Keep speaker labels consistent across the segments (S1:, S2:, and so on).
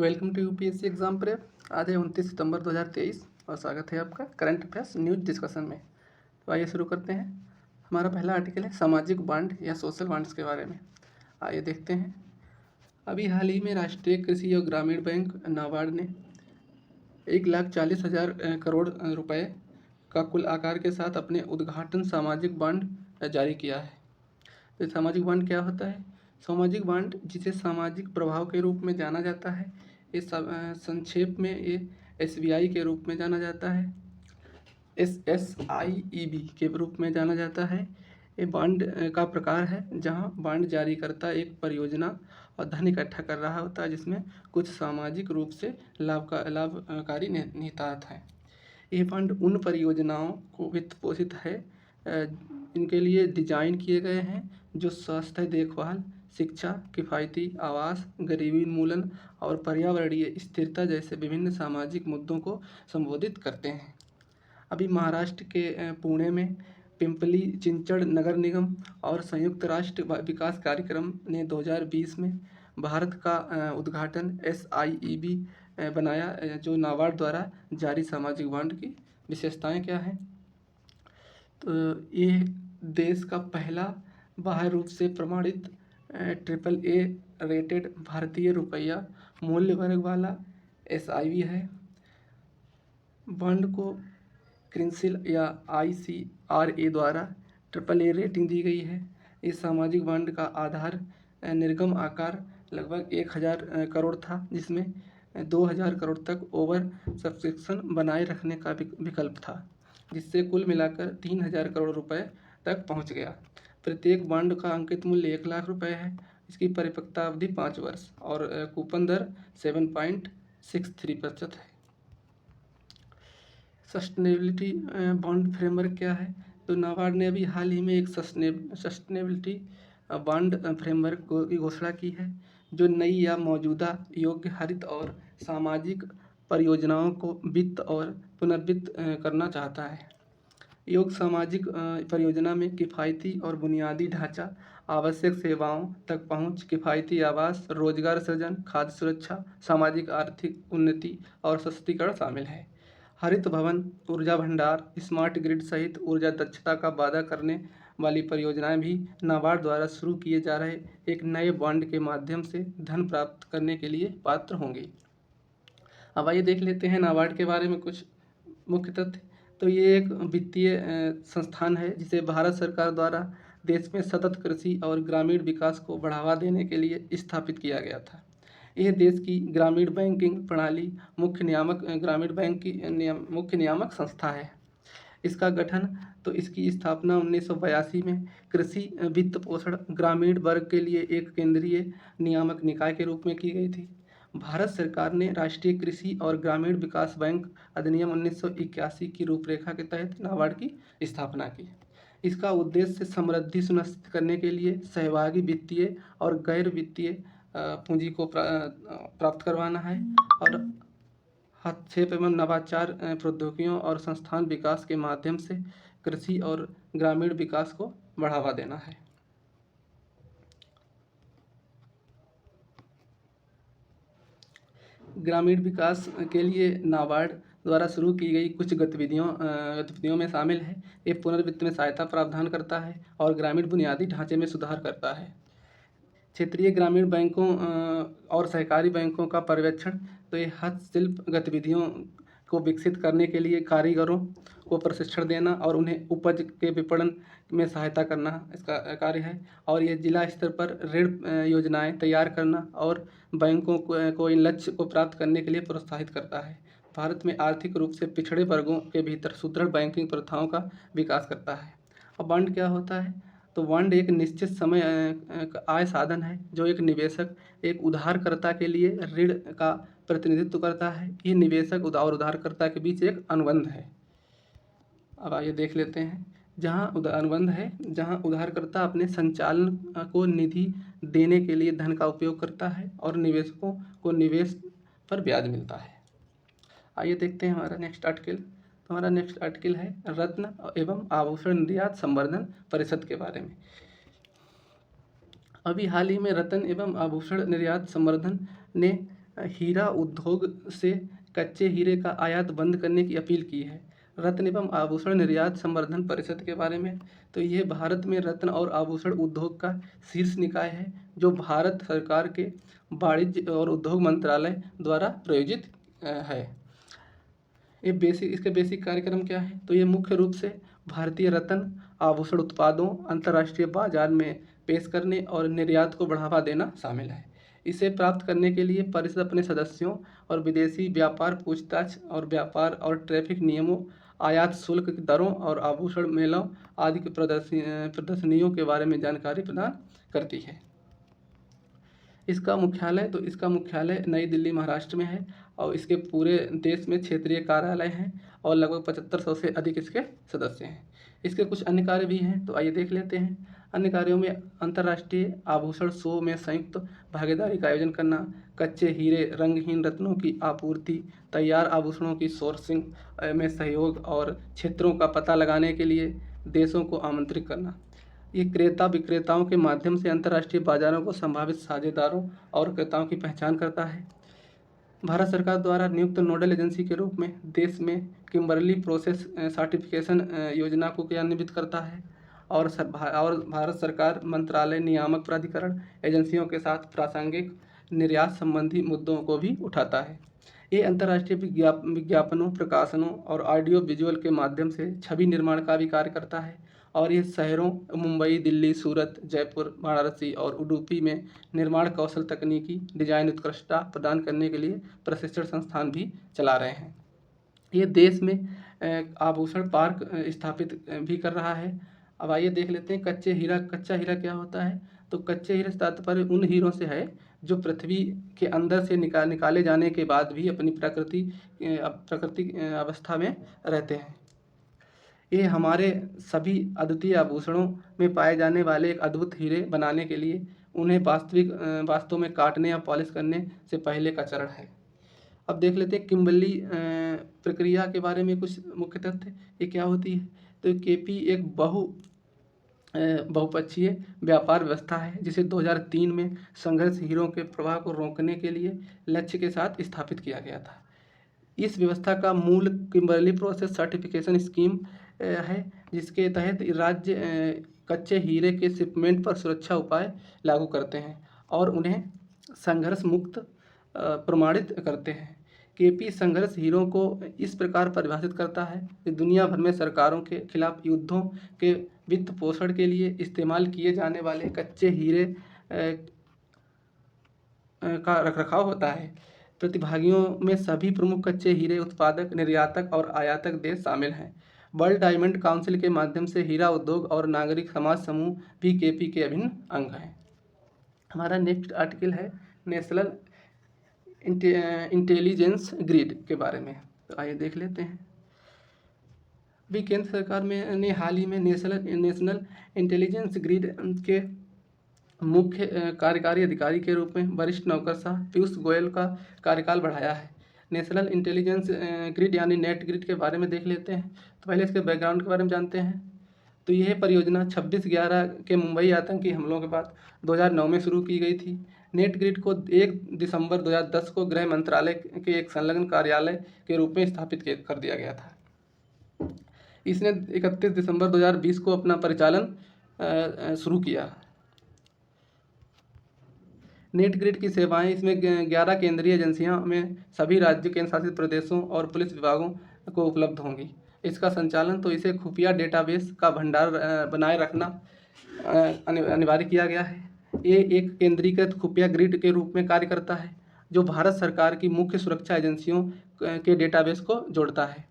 S1: Welcome to UPSC exam prep. आज है 29 सितंबर 2023 और स्वागत है आपका करंट अफेयर्स न्यूज डिस्कशन में। तो आइए शुरू करते हैं। हमारा पहला आर्टिकल है सामाजिक बांड या सोशल बांड्स के बारे में। आइए देखते हैं। अभी हाल ही में राष्ट्रीय कृषि और ग्रामीण बैंक नाबार्ड ने 1,40,000 करोड़ रुपए का कुल आकार के साथ अपने उद्घाटन सामाजिक बांड जारी किया है। तो सामाजिक बांड क्या होता है? सामाजिक बांड, जिसे सामाजिक प्रभाव के रूप में जाना जाता है, इस संक्षेप में ये SBI के रूप में जाना जाता है, SSIEB के रूप में जाना जाता है। ये बांड का प्रकार है जहां बांड जारीकर्ता एक परियोजना और धन इकट्ठा कर रहा होता है जिसमें कुछ सामाजिक रूप से लाभकारी निहितार्थ हैं। ये फंड उन परियोजनाओं को वित्त पोषित है इनके लिए डिजाइन किए गए हैं जो स्वास्थ्य देखभाल, शिक्षा, किफ़ायती आवास, गरीबी उन्मूलन और पर्यावरणीय स्थिरता जैसे विभिन्न सामाजिक मुद्दों को संबोधित करते हैं। अभी महाराष्ट्र के पुणे में पिंपली चिंचड़ नगर निगम और संयुक्त राष्ट्र विकास कार्यक्रम ने 2020 में भारत का उद्घाटन SIEB बनाया, जो नाबार्ड द्वारा जारी सामाजिक बांड की विशेषताएं क्या हैं? तो ये देश का पहला बाह्य रूप से प्रमाणित AAA रेटेड भारतीय रुपया मूल्य वर्ग वाला SIB है। बांड को क्रिंसिल या ICRA द्वारा AAA रेटिंग दी गई है। इस सामाजिक बांड का आधार निर्गम आकार लगभग 1,000 करोड़ था, जिसमें 2,000 करोड़ तक ओवर सब्सक्रिप्शन बनाए रखने का विकल्प था, जिससे कुल मिलाकर 3,000 करोड़ रुपए तक पहुंच गया। प्रत्येक बांड का अंकित मूल्य 1 लाख रुपए है। इसकी परिपक्वता अवधि 5 वर्ष और कूपन दर 7.63% है। सस्टेनेबिलिटी बॉन्ड फ्रेमवर्क क्या है? तो नाबार्ड ने अभी हाल ही में एक सस्टेनेबिलिटी बॉन्ड फ्रेमवर्क की घोषणा की है, जो नई या मौजूदा योग्य हरित और सामाजिक परियोजनाओं को वित्त और पुनर्वित्त करना चाहता है। योग्य सामाजिक परियोजना में किफ़ायती और बुनियादी ढांचा, आवश्यक सेवाओं तक पहुंच, किफ़ायती आवास, रोजगार सृजन, खाद्य सुरक्षा, सामाजिक आर्थिक उन्नति और सशक्तिकरण शामिल है। हरित भवन, ऊर्जा भंडार, स्मार्ट ग्रिड सहित ऊर्जा दक्षता का वादा करने वाली परियोजनाएं भी नाबार्ड द्वारा शुरू किए जा रहे एक नए बॉन्ड के माध्यम से धन प्राप्त करने के लिए पात्र होंगे। अब आइए देख लेते हैं नाबार्ड के बारे में कुछ मुख्य तथ्य। तो ये एक वित्तीय संस्थान है जिसे भारत सरकार द्वारा देश में सतत कृषि और ग्रामीण विकास को बढ़ावा देने के लिए स्थापित किया गया था। यह देश की ग्रामीण बैंकिंग प्रणाली मुख्य नियामक संस्था है। इसका गठन तो इसकी स्थापना 1982 में कृषि वित्त पोषण ग्रामीण वर्ग के लिए एक केंद्रीय नियामक निकाय के रूप में की गई थी। भारत सरकार ने राष्ट्रीय कृषि और ग्रामीण विकास बैंक अधिनियम 1981 की रूपरेखा के तहत नाबार्ड की स्थापना की। इसका उद्देश्य समृद्धि सुनिश्चित करने के लिए सहभागी वित्तीय और गैर वित्तीय पूंजी को प्राप्त करवाना है और हस्तक्षेप एवं नवाचार प्रौद्योगिकियों और संस्थान विकास के माध्यम से कृषि और ग्रामीण विकास को बढ़ावा देना है। ग्रामीण विकास के लिए नाबार्ड द्वारा शुरू की गई कुछ गतिविधियों में शामिल है। ये पुनर्वित्त में सहायता प्रावधान करता है और ग्रामीण बुनियादी ढांचे में सुधार करता है। क्षेत्रीय ग्रामीण बैंकों और सहकारी बैंकों का पर्यवेक्षण। तो ये हस्तशिल्प गतिविधियों को विकसित करने के लिए कारीगरों को प्रशिक्षण देना और उन्हें उपज के विपणन में सहायता करना इसका कार्य है। और ये जिला स्तर पर ऋण योजनाएं तैयार करना और बैंकों को इन लक्ष्य को प्राप्त करने के लिए प्रोत्साहित करता है। भारत में आर्थिक रूप से पिछड़े वर्गों के भीतर सुदृढ़ बैंकिंग प्रथाओं का विकास करता है। अब बॉन्ड क्या होता है? तो बॉन्ड एक निश्चित समय आय साधन है जो एक निवेशक एक उधारकर्ता के लिए ऋण का प्रतिनिधित्व करता है। ये निवेशक और उधारकर्ता के बीच एक अनुबंध है। अब आइए देख लेते हैं। जहां अनुबंध है, जहां उधारकर्ता अपने संचालन को निधि देने के लिए धन का उपयोग करता है और निवेशकों को निवेश पर ब्याज मिलता है। आइए देखते हैं हमारा नेक्स्ट आर्टिकल। तो हमारा नेक्स्ट आर्टिकल है रत्न एवं आभूषण निर्यात संवर्धन परिषद के बारे में। अभी हाल ही में रत्न एवं आभूषण निर्यात संवर्धन ने हीरा उद्योग से कच्चे हीरे का आयात बंद करने की अपील की है। रत्न एवं आभूषण निर्यात संवर्धन परिषद के बारे में, तो ये भारत में रत्न और आभूषण उद्योग का शीर्ष निकाय है, जो भारत सरकार के वाणिज्य और उद्योग मंत्रालय द्वारा प्रायोजित है। ये बेसिक इसके बेसिक कार्यक्रम क्या है, तो ये मुख्य रूप से भारतीय रत्न आभूषण उत्पादों अंतर्राष्ट्रीय बाजार में पेश करने और निर्यात को बढ़ावा देना शामिल है। इसे प्राप्त करने के लिए परिषद अपने सदस्यों और विदेशी व्यापार पूछताछ और व्यापार और ट्रैफिक नियमों, आयात शुल्क की दरों और आभूषण मेलों आदि के प्रदर्शनियों के बारे में जानकारी प्रदान करती है। इसका मुख्यालय नई दिल्ली महाराष्ट्र में है और इसके पूरे देश में क्षेत्रीय कार्यालय हैं और लगभग 7500 से अधिक इसके सदस्य हैं। इसके कुछ अन्य कार्य भी हैं, तो आइए देख लेते हैं। अन्य कार्यों में अंतर्राष्ट्रीय आभूषण शो में संयुक्त भागीदारी का आयोजन करना, कच्चे हीरे रंगहीन रत्नों की आपूर्ति, तैयार आभूषणों की सोर्सिंग में सहयोग और क्षेत्रों का पता लगाने के लिए देशों को आमंत्रित करना। ये क्रेता विक्रेताओं के माध्यम से अंतर्राष्ट्रीय बाजारों को संभावित साझेदारों और क्रेताओं की पहचान करता है। भारत सरकार द्वारा नियुक्त नोडल एजेंसी के रूप में देश में किम्बरली प्रोसेस सर्टिफिकेशन योजना को क्रियान्वित करता है और भारत सरकार मंत्रालय नियामक प्राधिकरण एजेंसियों के साथ प्रासंगिक निर्यात संबंधी मुद्दों को भी उठाता है। ये अंतर्राष्ट्रीय विज्ञापनों, प्रकाशनों और ऑडियो विजुअल के माध्यम से छवि निर्माण का भी कार्य करता है और ये शहरों मुंबई, दिल्ली, सूरत, जयपुर, वाराणसी और उडुपी में निर्माण कौशल, तकनीकी डिजाइन उत्कृष्टता प्रदान करने के लिए प्रशिक्षण संस्थान भी चला रहे हैं। ये देश में आभूषण पार्क स्थापित भी कर रहा है। अब आइए देख लेते हैं कच्चा हीरा क्या होता है। तो कच्चे हीरे से तात्पर्य उन हीरों से है जो पृथ्वी के अंदर से निकाले जाने के बाद भी अपनी प्राकृतिक अवस्था में रहते हैं। ये हमारे सभी अद्वितीय आभूषणों में पाए जाने वाले एक अद्भुत हीरे बनाने के लिए उन्हें वास्तव में काटने या पॉलिश करने से पहले का चरण है। अब देख लेते हैं किम्बरली प्रक्रिया के बारे में कुछ मुख्य तथ्य। ये क्या होती है, तो केपी एक बहुपक्षीय व्यापार व्यवस्था है जिसे 2003 में संघर्ष हीरों के प्रवाह को रोकने के लिए लक्ष्य के साथ स्थापित किया गया था। इस व्यवस्था का मूल किम्बरली प्रोसेस सर्टिफिकेशन स्कीम है, जिसके तहत राज्य कच्चे हीरे के शिपमेंट पर सुरक्षा उपाय लागू करते हैं और उन्हें संघर्ष मुक्त प्रमाणित करते हैं। केपी संघर्ष हीरों को इस प्रकार परिभाषित करता है कि दुनिया भर में सरकारों के खिलाफ युद्धों के वित्त पोषण के लिए इस्तेमाल किए जाने वाले कच्चे हीरे का रखरखाव होता है। प्रतिभागियों में सभी प्रमुख कच्चे हीरे उत्पादक, निर्यातक और आयातक देश शामिल हैं। वर्ल्ड डायमंड काउंसिल के माध्यम से हीरा उद्योग और नागरिक समाज समूह भी केपी के अभिन्न अंग हैं। हमारा नेक्स्ट आर्टिकल है नेशनल इंटेलिजेंस ग्रिड के बारे में, तो आइए देख लेते हैं। अभी केंद्र सरकार ने हाल ही में नेशनल इंटेलिजेंस ग्रिड के मुख्य कार्यकारी अधिकारी के रूप में वरिष्ठ नौकरशाह पीयूष गोयल का कार्यकाल बढ़ाया है। नेशनल इंटेलिजेंस ग्रिड यानी नेट ग्रिड के बारे में देख लेते हैं। तो पहले इसके बैकग्राउंड के बारे में जानते हैं। तो यह परियोजना 26/11 के मुंबई आतंकी हमलों के बाद 2009 में शुरू की गई थी। नेट ग्रिड को 1 दिसंबर 2010 को गृह मंत्रालय के एक संलग्न कार्यालय के रूप में स्थापित कर दिया गया था। इसने 31 दिसंबर 2020 को अपना परिचालन शुरू किया। नेट ग्रिड की सेवाएं इसमें 11 केंद्रीय एजेंसियों में सभी राज्य, केंद्र शासित प्रदेशों और पुलिस विभागों को उपलब्ध होंगी। इसका संचालन तो इसे खुफिया डेटाबेस का भंडार बनाए रखना अनिवार्य किया गया है। ये एक केंद्रीकृत खुफिया ग्रिड के रूप में कार्य करता है जो भारत सरकार की मुख्य सुरक्षा एजेंसियों के डेटाबेस को जोड़ता है।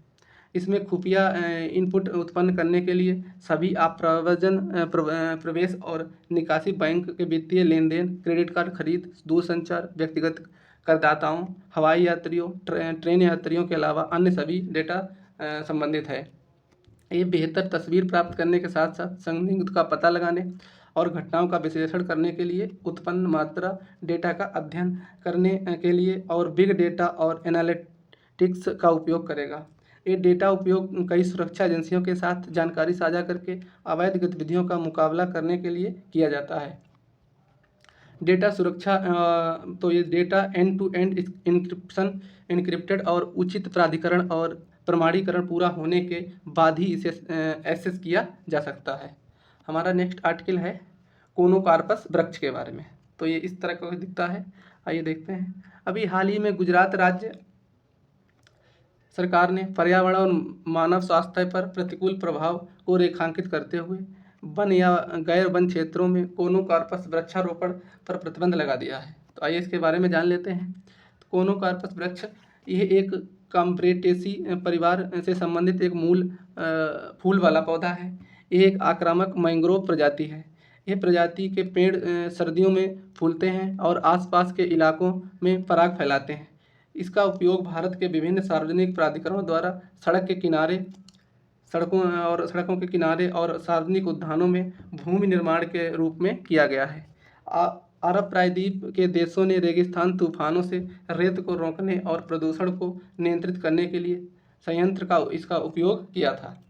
S1: इसमें खुफिया इनपुट उत्पन्न करने के लिए सभी आप्रव्रजन, प्रवेश और निकासी, बैंक के वित्तीय लेन देन, क्रेडिट कार्ड खरीद, दूरसंचार, व्यक्तिगत करदाताओं, हवाई यात्रियों, ट्रेन यात्रियों के अलावा अन्य सभी डेटा संबंधित है। ये बेहतर तस्वीर प्राप्त करने के साथ साथ संदिग्ध का पता लगाने और घटनाओं का विश्लेषण करने के लिए, उत्पन्न मात्रा डेटा का अध्ययन करने के लिए और बिग डेटा और एनालिटिक्स का उपयोग करेगा। ये डेटा उपयोग कई सुरक्षा एजेंसियों के साथ जानकारी साझा करके अवैध गतिविधियों का मुकाबला करने के लिए किया जाता है। डेटा सुरक्षा, तो ये data end to end encrypted और उचित प्राधिकरण और प्रमाणीकरण पूरा होने के बाद ही इसे एक्सेस किया जा सकता है। हमारा नेक्स्ट आर्टिकल है कोनोकार्पस वृक्ष के बारे में। तो ये इस तरह का दिखता है, आइए देखते हैं। अभी हाल ही में गुजरात राज्य सरकार ने पर्यावरण और मानव स्वास्थ्य पर प्रतिकूल प्रभाव को रेखांकित करते हुए वन या गैर वन क्षेत्रों में कोनोकार्पस वृक्षारोपण पर प्रतिबंध लगा दिया है। तो आइए इसके बारे में जान लेते हैं। तो कोनोकार्पस वृक्ष यह एक काम्प्रेटेसी परिवार से संबंधित एक मूल फूल वाला पौधा है। यह एक आक्रामक मैंग्रोव प्रजाति है। यह प्रजाति के पेड़ सर्दियों में फूलते हैं और आसपास के इलाकों में पराग फैलाते हैं। इसका उपयोग भारत के विभिन्न सार्वजनिक प्राधिकरणों द्वारा सड़कों के किनारे और सार्वजनिक उद्यानों में भूमि निर्माण के रूप में किया गया है। अरब प्रायद्वीप के देशों ने रेगिस्तान तूफानों से रेत को रोकने और प्रदूषण को नियंत्रित करने के लिए संयंत्र का इसका उपयोग किया था।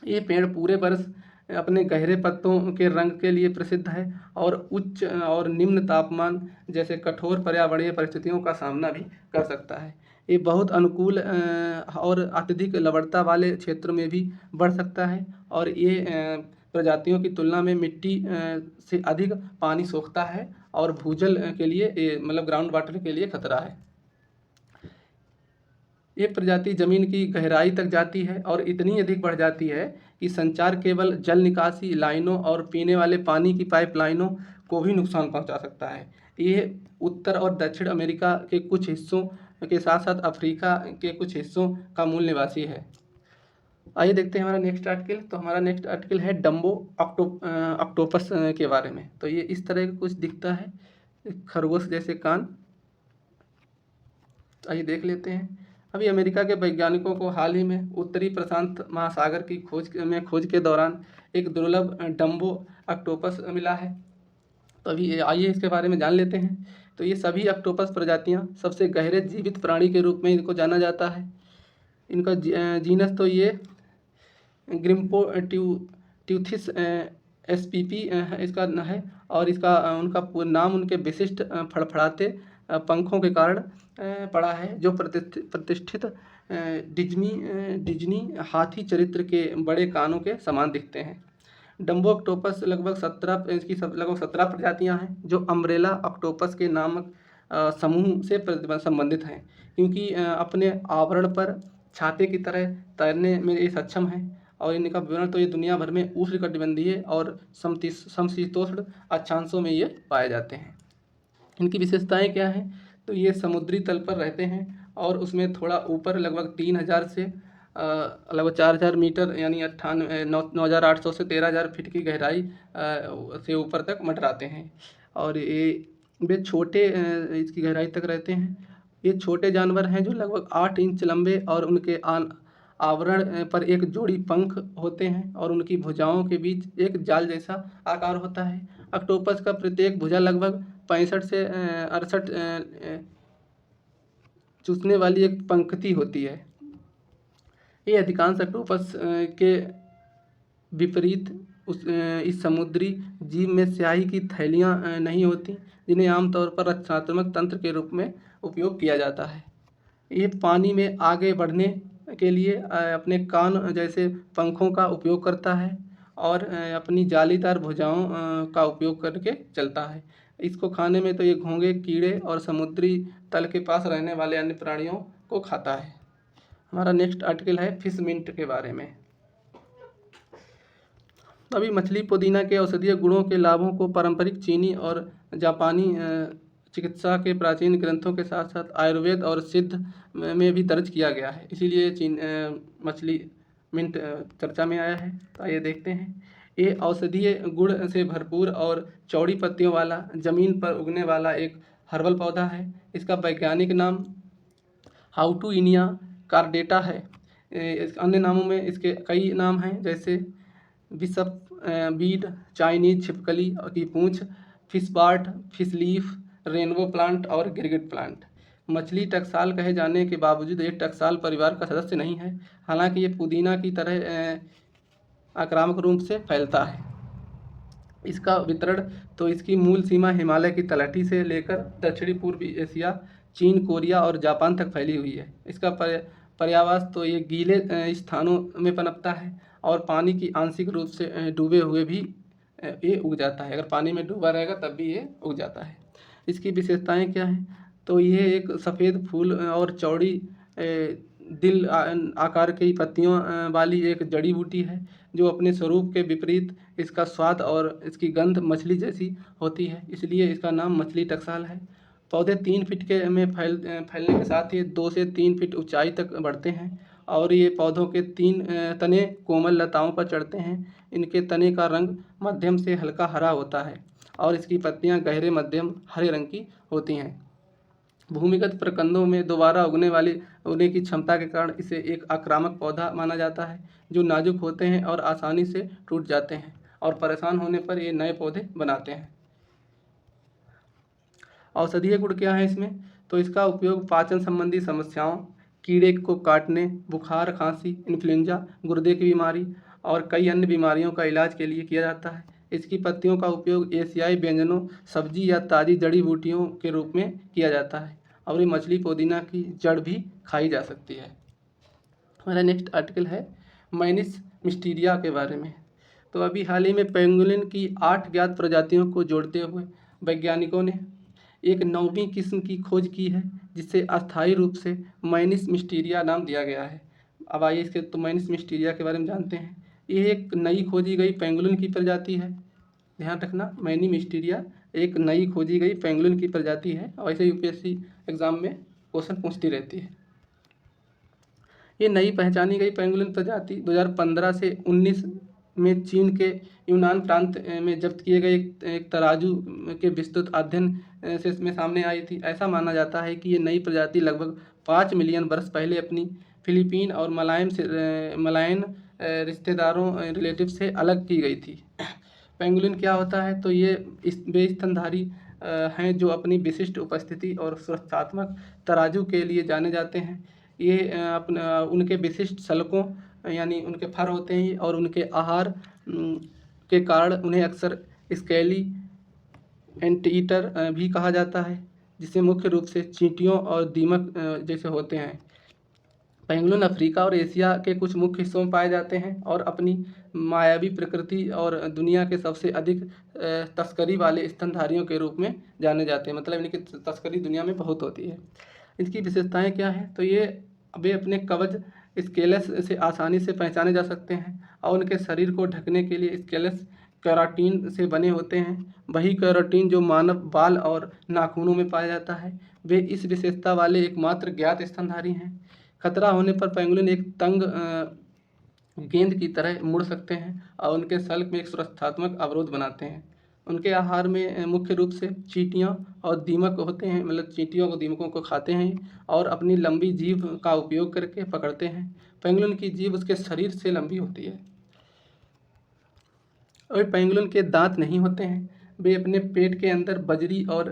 S1: ये पेड़ पूरे वर्ष अपने गहरे पत्तों के रंग के लिए प्रसिद्ध है और उच्च और निम्न तापमान जैसे कठोर पर्यावरणीय परिस्थितियों का सामना भी कर सकता है। ये बहुत अनुकूल और अत्यधिक लवणता वाले क्षेत्र में भी बढ़ सकता है और ये प्रजातियों की तुलना में मिट्टी से अधिक पानी सोखता है और भूजल के लिए मतलब ग्राउंड वाटर के लिए खतरा है। ये प्रजाति जमीन की गहराई तक जाती है और इतनी अधिक बढ़ जाती है कि संचार केबल, जल निकासी लाइनों और पीने वाले पानी की पाइपलाइनों को भी नुकसान पहुंचा सकता है। ये उत्तर और दक्षिण अमेरिका के कुछ हिस्सों के साथ साथ अफ्रीका के कुछ हिस्सों का मूल निवासी है। आइए देखते हैं हमारा नेक्स्ट आर्टिकल। तो हमारा नेक्स्ट आर्टिकल है डम्बो ऑक्टोपस के बारे में। तो ये इस तरह का कुछ दिखता है, खरगोश जैसे कान। आइए देख लेते हैं। अभी अमेरिका के वैज्ञानिकों को हाल ही में उत्तरी प्रशांत महासागर की खोज के दौरान एक दुर्लभ डम्बो ऑक्टोपस मिला है। तो अभी आइए इसके बारे में जान लेते हैं। तो ये सभी ऑक्टोपस प्रजातियां सबसे गहरे जीवित प्राणी के रूप में इनको जाना जाता है। इनका जीनस तो ये ग्रिम्पोट्यूथिस spp इसका है और इसका उनका नाम उनके विशिष्ट फड़फड़ाते पंखों के कारण पड़ा है, जो प्रतिष्ठित डिज्नी हाथी चरित्र के बड़े कानों के समान दिखते हैं। डम्बो ऑक्टोपस लगभग 17 प्रजातियां हैं जो अम्ब्रेला ऑक्टोपस के नामक समूह से संबंधित हैं, क्योंकि अपने आवरण पर छाते की तरह तैरने में ये सक्षम है। और इनका विवरण तो ये दुनिया भर में उष्णकटिबंधीय और समशीतोष्ण अक्षांशों में ये पाए जाते हैं। इनकी विशेषताएं क्या हैं? तो ये समुद्री तल पर रहते हैं और उसमें थोड़ा ऊपर लगभग 3000 से लगभग 4000 मीटर यानी 9800 से 13000 फीट की गहराई से ऊपर तक मंडराते हैं। और वे छोटे इसकी गहराई तक रहते हैं। ये छोटे जानवर हैं जो लगभग 8 इंच लंबे और उनके आवरण पर एक जोड़ी पंख होते हैं और उनकी भुजाओं के बीच एक जाल जैसा आकार होता है। ऑक्टोपस का प्रत्येक भुजा लगभग 65 से 68 चूसने वाली एक पंक्ति होती है। ये अधिकांश ऑक्टोपस के विपरीत इस समुद्री जीव में स्याही की थैलियाँ नहीं होती, जिन्हें आमतौर पर रक्षात्मक तंत्र के रूप में उपयोग किया जाता है। ये पानी में आगे बढ़ने के लिए अपने कान जैसे पंखों का उपयोग करता है और अपनी जालीदार भुजाओं का उपयोग करके चलता है। इसको खाने में तो ये घोंघे, कीड़े और समुद्री तल के पास रहने वाले अन्य प्राणियों को खाता है। हमारा नेक्स्ट आर्टिकल है फिश मिंट के बारे में। अभी मछली पुदीना के औषधीय गुणों के लाभों को पारंपरिक चीनी और जापानी चिकित्सा के प्राचीन ग्रंथों के साथ साथ आयुर्वेद और सिद्ध में भी दर्ज किया गया है, इसीलिए मछली मिंट चर्चा में आया है। तो आइए देखते हैं। ये औषधीय गुण से भरपूर और चौड़ी पत्तियों वाला जमीन पर उगने वाला एक हर्बल पौधा है। इसका वैज्ञानिक नाम हाउटुइनिया कार्डेटा है। अन्य नामों में इसके कई नाम हैं, जैसे बिशप बीड, चाइनीज छिपकली की पूंछ, fish BART, fish leaf, rainbow plant और गिरगिट प्लांट। मछली टकसाल कहे जाने के बावजूद ये टकसाल परिवार का सदस्य नहीं है, हालांकि ये पुदीना की तरह आक्रामक रूप से फैलता है। इसका वितरण तो इसकी मूल सीमा हिमालय की तलहटी से लेकर दक्षिणी पूर्वी एशिया, चीन, कोरिया और जापान तक फैली हुई है। इसका पर्यावास तो ये गीले स्थानों में पनपता है और पानी की आंशिक रूप से डूबे हुए भी ये उग जाता है। अगर पानी में डूबा रहेगा तब भी ये उग जाता है। इसकी विशेषताएं क्या हैं? तो ये एक सफ़ेद फूल और चौड़ी दिल आकार की पत्तियों वाली एक जड़ी बूटी है, जो अपने स्वरूप के विपरीत इसका स्वाद और इसकी गंध मछली जैसी होती है, इसलिए इसका नाम मछली टकसाल है। पौधे 3 फीट के में फैलने के साथ ही 2 से 3 फीट ऊंचाई तक बढ़ते हैं और ये पौधों के 3 तने कोमल लताओं पर चढ़ते हैं। इनके तने का रंग मध्यम से हल्का हरा होता है और इसकी पत्तियां गहरे मध्यम हरे रंग की होती हैं। भूमिगत प्रकंदों में दोबारा उगने की क्षमता के कारण इसे एक आक्रामक पौधा माना जाता है, जो नाजुक होते हैं और आसानी से टूट जाते हैं और परेशान होने पर ये नए पौधे बनाते हैं। औषधीय गुण क्या है इसमें? तो इसका उपयोग पाचन संबंधी समस्याओं, कीड़े को काटने, बुखार, खांसी, इन्फ्लुएंजा, गुर्दे की बीमारी और कई अन्य बीमारियों का इलाज के लिए किया जाता है। इसकी पत्तियों का उपयोग एशियाई व्यंजनों, सब्जी या ताज़ी जड़ी बूटियों के रूप में किया जाता है और ये मछली पुदीना की जड़ भी खाई जा सकती है। हमारा नेक्स्ट आर्टिकल है मैनिस मिस्टीरिया के बारे में। तो अभी हाल ही में पेंगुलिन की 8 ज्ञात प्रजातियों को जोड़ते हुए वैज्ञानिकों ने एक 9वीं किस्म की खोज की है, जिसे अस्थायी रूप से मैनिस मिस्टीरिया नाम दिया गया है। अब आइए इसके तो मैनिस मिस्टीरिया के बारे में जानते हैं। ये एक नई खोजी गई पेंगुलिन की प्रजाति है। ध्यान रखना, मैनी मिस्टीरिया एक नई खोजी गई पेंगुलिन की प्रजाति है और ऐसे यूपीएससी एग्जाम में क्वेश्चन पूछती रहती है। ये नई पहचानी गई पेंगुलिन प्रजाति 2015 से 19 में चीन के यूनान प्रांत में जब्त किए गए एक तराजू के विस्तृत अध्ययन से इसमें सामने आई थी। ऐसा माना जाता है कि ये नई प्रजाति लगभग 5 मिलियन वर्ष पहले अपनी फिलीपीन और मलायन रिश्तेदारों रिलेटिव से अलग की गई थी। पेंगुलिन क्या होता है? तो ये वे स्तनधारी हैं जो अपनी विशिष्ट उपस्थिति और सुरक्षात्मक तराजू के लिए जाने जाते हैं। ये उनके विशिष्ट सलकों यानी उनके फर होते हैं और उनके आहार के कारण उन्हें अक्सर स्केली एंटीईटर भी कहा जाता है, जिसे मुख्य रूप से चींटियों और दीमक जैसे होते हैं। पेंगुलिन अफ्रीका और एशिया के कुछ मुख्य हिस्सों में पाए जाते हैं और अपनी मायावी प्रकृति और दुनिया के सबसे अधिक तस्करी वाले स्तनधारियों के रूप में जाने जाते हैं। मतलब इनकी तस्करी दुनिया में बहुत होती है। इनकी विशेषताएं क्या हैं? तो ये वे अपने कवच स्केलस से आसानी से पहचाने जा सकते हैं और उनके शरीर को ढकने के लिए स्केलस केराटिन से बने होते हैं। वही केराटिन जो मानव बाल और नाखूनों में पाया जाता है। वे इस विशेषता वाले एकमात्र ज्ञात स्तनधारी हैं। खतरा होने पर पेंगुलिन एक तंग गेंद की तरह मुड़ सकते हैं और उनके सल्क में एक सुरक्षात्मक अवरोध बनाते हैं। उनके आहार में मुख्य रूप से चींटियां और दीमक होते हैं, मतलब चींटियों को दीमकों को खाते हैं और अपनी लंबी जीभ का उपयोग करके पकड़ते हैं। पेंगुलिन की जीभ उसके शरीर से लंबी होती है और पेंगुलिन के दांत नहीं होते हैं। वे अपने पेट के अंदर बजरी और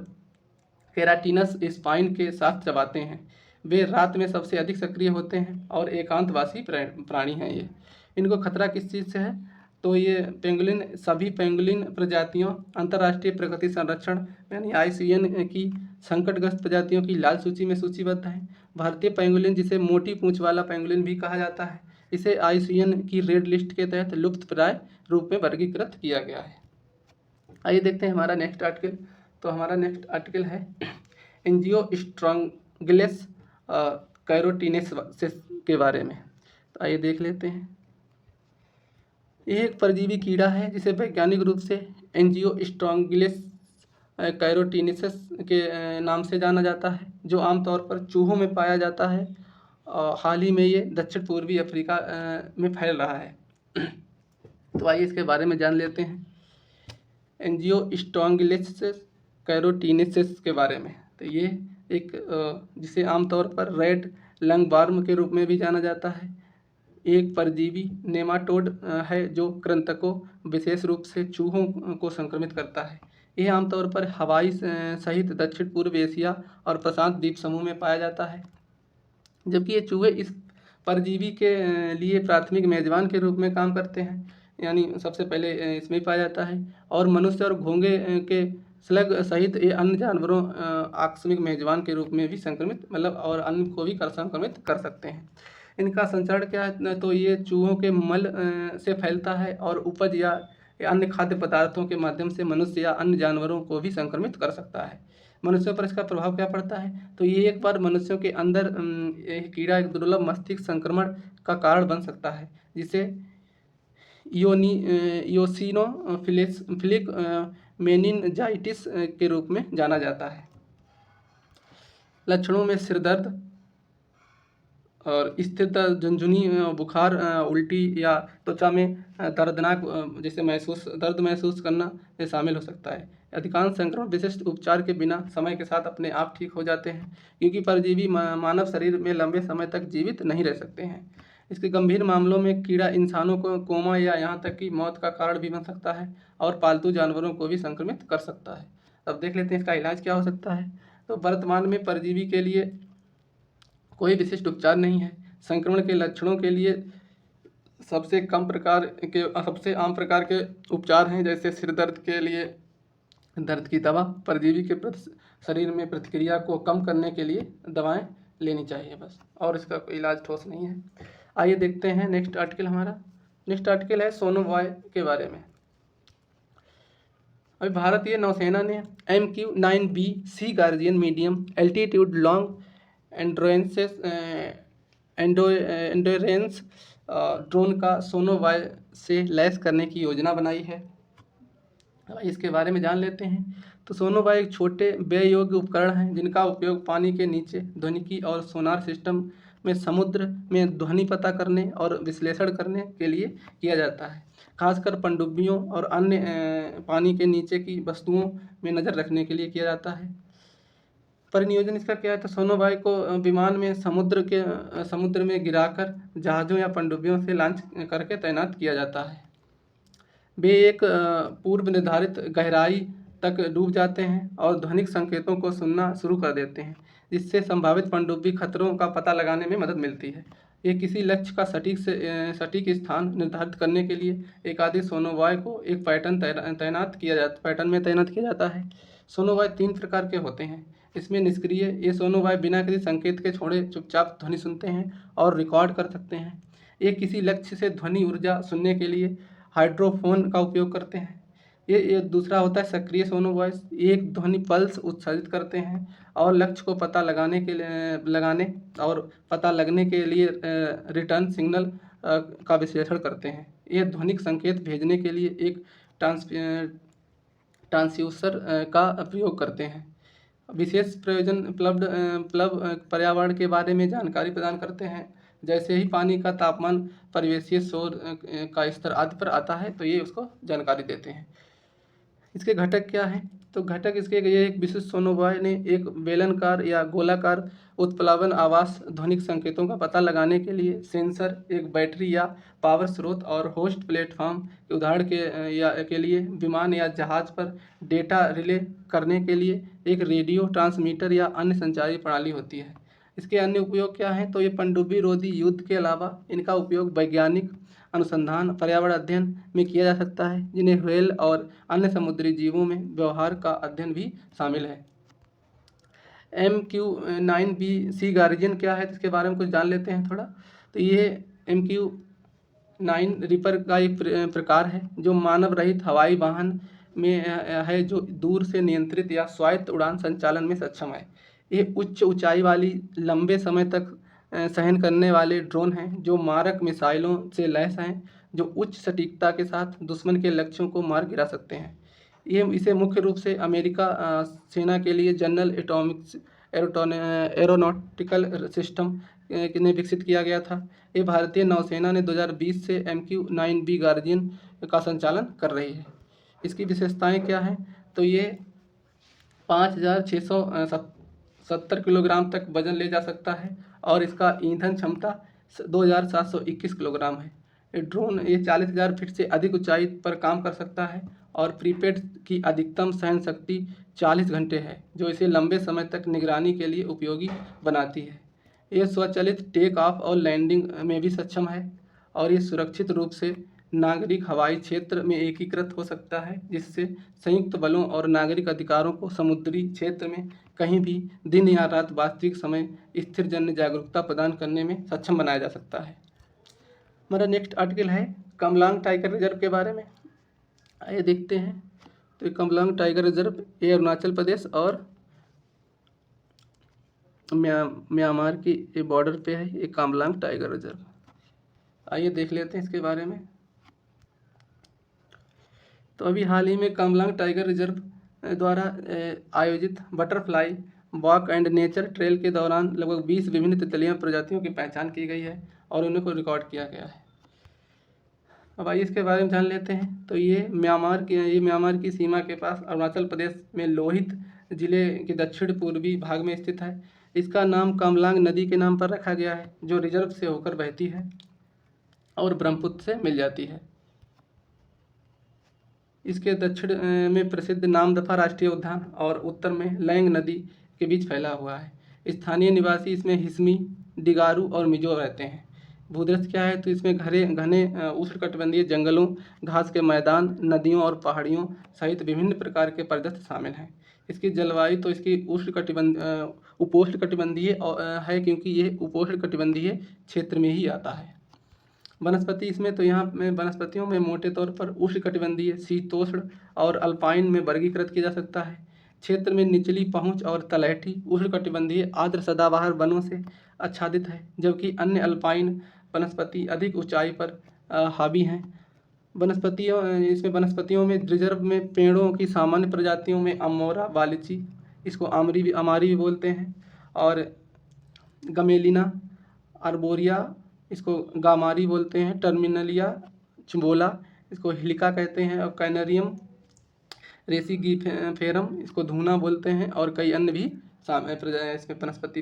S1: केराटिनस स्पाइन के साथ चबाते हैं। वे रात में सबसे अधिक सक्रिय होते हैं और एकांतवासी प्राणी हैं ये। इनको खतरा किस चीज़ से है? तो ये पेंगुलिन सभी पेंगुलिन प्रजातियों अंतर्राष्ट्रीय प्रकृति संरक्षण यानी IUCN की संकटग्रस्त प्रजातियों की लाल सूची में सूचीबद्ध है। भारतीय पेंगुलिन, जिसे मोटी पूंछ वाला पेंगुलिन भी कहा जाता है, इसे IUCN की रेड लिस्ट के तहत लुप्तप्राय रूप में वर्गीकृत किया गया है। आइए देखते हैं हमारा नेक्स्ट आर्टिकल। तो हमारा नेक्स्ट आर्टिकल है एंजियोस्ट्रोंगिलस कैरोटीनेसिस के बारे में। तो आइए देख लेते हैं। यह एक परजीवी कीड़ा है जिसे वैज्ञानिक रूप से एंजियोस्ट्रोंगिलस कैरोटीनेसिस के नाम से जाना जाता है, जो आमतौर पर चूहों में पाया जाता है। हाल ही में ये दक्षिण पूर्वी अफ्रीका में फैल रहा है। तो आइए इसके बारे में जान लेते हैं एंजियोस्ट्रोंगिलस कैरोटीनेसिस के बारे में। तो ये एक जिसे आमतौर पर रेड लंगवॉर्म के रूप में भी जाना जाता है, एक परजीवी नेमाटोड है जो कृंतकों विशेष रूप से चूहों को संक्रमित करता है। यह आमतौर पर हवाई सहित दक्षिण पूर्व एशिया और प्रशांत द्वीप समूह में पाया जाता है, जबकि ये चूहे इस परजीवी के लिए प्राथमिक मेजबान के रूप में काम करते हैं। यानी सबसे पहले इसमें ही पाया जाता है। और मनुष्य और घोंघे के स्लग सहित ये अन्य जानवरों आकस्मिक मेजबान के रूप में भी संक्रमित मतलब और अन्य को भी संक्रमित कर सकते हैं। इनका संचरण क्या है, तो ये चूहों के मल से फैलता है और उपज या अन्य खाद्य पदार्थों के माध्यम से मनुष्य या अन्य जानवरों को भी संक्रमित कर सकता है। मनुष्यों पर इसका प्रभाव क्या पड़ता है, तो ये एक बार मनुष्यों के अंदर यह कीड़ा एक दुर्लभ मस्तिष्क संक्रमण का कारण बन सकता है, जिसे इयोसिनोफिलिक मेनिनजाइटिस के रूप में जाना जाता है। लक्षणों में सिर दर्द और स्थिरता, झुनझुनी, बुखार, उल्टी या त्वचा में दर्दनाक जैसे दर्द महसूस करना ये शामिल हो सकता है। अधिकांश संक्रमण विशिष्ट उपचार के बिना समय के साथ अपने आप ठीक हो जाते हैं, क्योंकि परजीवी मानव शरीर में लंबे समय तक जीवित नहीं रह सकते हैं। इसके गंभीर मामलों में कीड़ा इंसानों को कोमा या यहाँ तक कि मौत का कारण भी बन सकता है और पालतू जानवरों को भी संक्रमित कर सकता है। अब देख लेते हैं इसका इलाज क्या हो सकता है। तो वर्तमान में परजीवी के लिए कोई विशिष्ट उपचार नहीं है। संक्रमण के लक्षणों के लिए सबसे आम प्रकार के उपचार हैं, जैसे सिर दर्द के लिए दर्द की दवा, परजीवी के प्रति शरीर में प्रतिक्रिया को कम करने के लिए दवाएं लेनी चाहिए बस, और इसका कोई इलाज ठोस नहीं है। आइए देखते हैं नेक्स्ट आर्टिकल। हमारा नेक्स्ट आर्टिकल है सोनोवॉय के बारे में। अभी भारतीय नौसेना ने MQ-9B Sea Guardian medium altitude long endurance drone का सोनोवॉय से लैस करने की योजना बनाई है। इसके बारे में जान लेते हैं। तो सोनोवॉय एक छोटे व्यय योग्य उपकरण हैं जिनका उपयोग पानी के नीचे ध्वनिकी और सोनार सिस्टम में समुद्र में ध्वनि पता करने और विश्लेषण करने के लिए किया जाता है, खासकर पनडुब्बियों और अन्य पानी के नीचे की वस्तुओं में नज़र रखने के लिए किया जाता है। परिनियोजन इसका क्या है, तो सोनोवॉय को विमान में समुद्र में गिराकर जहाज़ों या पनडुब्बियों से लॉन्च करके तैनात किया जाता है। वे एक पूर्व निर्धारित गहराई तक डूब जाते हैं और ध्वनिक संकेतों को सुनना शुरू कर देते हैं, जिससे संभावित पनडुब्बी खतरों का पता लगाने में मदद मिलती है। ये किसी लक्ष्य का सटीक स्थान निर्धारित करने के लिए एकाधिक सोनोवॉय को एक पैटर्न में तैनात किया जाता है। सोनोवॉय 3 प्रकार के होते हैं। इसमें निष्क्रिय, ये सोनोवॉय बिना किसी संकेत के छोड़े चुपचाप ध्वनि सुनते हैं और रिकॉर्ड कर सकते हैं। ये किसी लक्ष्य से ध्वनि ऊर्जा सुनने के लिए हाइड्रोफोन का उपयोग करते हैं। ये दूसरा होता है सक्रिय सोनोवॉयस। ये एक ध्वनि पल्स उत्सर्जित करते हैं और लक्ष्य को पता लगने के लिए रिटर्न सिग्नल का विश्लेषण करते हैं। ये ध्वनिक संकेत भेजने के लिए एक ट्रांसड्यूसर का प्रयोग करते हैं। विशेष प्रयोजन प्लब पर्यावरण के बारे में जानकारी प्रदान करते हैं। जैसे ही पानी का तापमान, परिवेशीय शोर का स्तर आदि पर आता है तो ये उसको जानकारी देते हैं। इसके घटक क्या हैं, तो घटक इसके ये एक विशिष्ट सोनोवॉय ने एक बेलनाकार या गोलाकार उत्प्लावन आवास ध्वनिक संकेतों का पता लगाने के लिए सेंसर, एक बैटरी या पावर स्रोत और होस्ट प्लेटफॉर्म के उदाहरण के लिए विमान या जहाज पर डेटा रिले करने के लिए एक रेडियो ट्रांसमीटर या अन्य संचारी प्रणाली होती है। इसके अन्य उपयोग क्या हैं, तो ये पनडुब्बी रोधी युद्ध के अलावा इनका उपयोग वैज्ञानिक अनुसंधान, पर्यावरण अध्ययन में किया जा सकता है, जिन्हें व्हेल और अन्य समुद्री जीवों में व्यवहार का अध्ययन भी शामिल है। MQ-9B सी गार्जियन क्या है, इसके बारे में कुछ जान लेते हैं थोड़ा। तो ये MQ-9 रिपर का एक प्रकार है जो मानव रहित हवाई वाहन में है, जो दूर से नियंत्रित या स्वायत्त उड़ान संचालन में सक्षम है। ये उच्च ऊंचाई वाली, लंबे समय तक सहन करने वाले ड्रोन हैं जो मारक मिसाइलों से लैस हैं, जो उच्च सटीकता के साथ दुश्मन के लक्ष्यों को मार गिरा सकते हैं। इसे मुख्य रूप से अमेरिका सेना के लिए जनरल एटॉमिक्स एरोनॉटिकल सिस्टम ने विकसित किया गया था। ये भारतीय नौसेना ने 2020 से MQ-9B गार्जियन का संचालन कर रही है। इसकी विशेषताएं क्या हैं, तो ये 5670 किलोग्राम तक वजन ले जा सकता है और इसका ईंधन क्षमता 2721 किलोग्राम है। ये ड्रोन 40,000 फीट से अधिक ऊंचाई पर काम कर सकता है और प्रीपेड की अधिकतम सहन शक्ति 40 घंटे है, जो इसे लंबे समय तक निगरानी के लिए उपयोगी बनाती है। ये स्वचालित टेक ऑफ और लैंडिंग में भी सक्षम है और ये सुरक्षित रूप से नागरिक हवाई क्षेत्र में एकीकृत हो सकता है, जिससे संयुक्त बलों और नागरिक अधिकारों को समुद्री क्षेत्र में कहीं भी दिन या रात वास्तविक समय स्थिर जन्य जागरूकता प्रदान करने में सक्षम बनाया जा सकता है। हमारा नेक्स्ट आर्टिकल है कमलांग टाइगर रिजर्व के बारे में। आइए देखते हैं। तो ये कमलांग टाइगर रिजर्व ये अरुणाचल प्रदेश और म्यांमार की ये बॉर्डर पे है, ये कमलांग टाइगर रिजर्व। आइए देख लेते हैं इसके बारे में। तो अभी हाल ही में कमलांग टाइगर रिजर्व द्वारा आयोजित butterfly walk and nature trail के दौरान लगभग 20 विभिन्न तितलियां प्रजातियों की पहचान की गई है और उन्हें को रिकॉर्ड किया गया है। अब आइए इसके बारे में जान लेते हैं। तो ये म्यांमार की सीमा के पास अरुणाचल प्रदेश में लोहित जिले के दक्षिण पूर्वी भाग में स्थित है। इसका नाम कमलांग नदी के नाम पर रखा गया है, जो रिजर्व से होकर बहती है और ब्रह्मपुत्र से मिल जाती है। इसके दक्षिण में प्रसिद्ध नामदफा राष्ट्रीय उद्यान और उत्तर में लैंग नदी के बीच फैला हुआ है। स्थानीय निवासी इसमें हिस्मी, डिगारू और मिजो रहते हैं। भूदृश्य क्या है, तो इसमें घने उष्णकटिबंधीय जंगलों, घास के मैदान, नदियों और पहाड़ियों सहित विभिन्न प्रकार के परिदृश्य शामिल हैं। इसकी जलवायु तो इसकी उपोष्णकटिबंधीय है, क्योंकि ये उपोष्णकटिबंधीय क्षेत्र में ही आता है। वनस्पति इसमें तो यहाँ में वनस्पतियों में मोटे तौर पर उष्णकटिबंधीय, शीतोष्ण और अल्पाइन में वर्गीकृत किया जा सकता है। क्षेत्र में निचली पहुँच और तलहटी उष्णकटिबंधीय आर्द्र सदाबहार वनों से आच्छादित है, जबकि अन्य अल्पाइन वनस्पति अधिक ऊंचाई पर हावी हैं। वनस्पतियों में रिजर्व में पेड़ों की सामान्य प्रजातियों में अमोरा वालिची, इसको अमारी भी बोलते हैं, और गमेलिना आर्बोरिया, इसको गामारी बोलते हैं, टर्मिनलिया चिंबोला, इसको हिलिका कहते हैं, और कैनरियम रेसिगीफेरम, इसको धूना बोलते हैं, और कई अन्य भी इसमें वनस्पति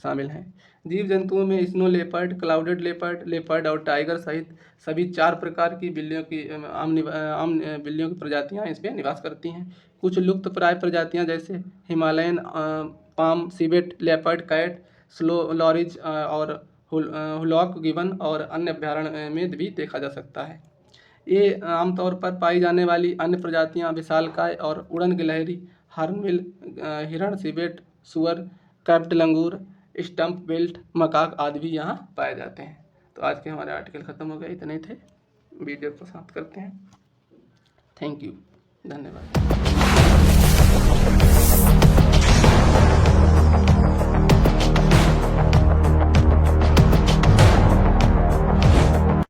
S1: शामिल हैं। जीव जंतुओं में स्नो लेपर्ड, क्लाउडेड लेपर्ड और टाइगर सहित सभी 4 प्रकार की बिल्लियों की आम बिल्लियों की प्रजातियां इसमें निवास करती हैं। कुछ लुप्त प्राय प्रजातियां जैसे Himalayan palm civet, leopard cat, slow loris और हुलॉक गिवन और अन्य अभयारण्य में भी देखा जा सकता है। ये आमतौर पर पाई जाने वाली अन्य प्रजातियां विशालकाय और उड़न गिलहरी, हॉर्नबिल हिरण, सिवेट, सुअर, कैप्ट लंगूर, स्टंप बेल्ट मकाक आदि भी यहाँ पाए जाते हैं। तो आज के हमारे आर्टिकल ख़त्म हो गए, इतने थे। वीडियो को समाप्त करते हैं। थैंक यू, धन्यवाद।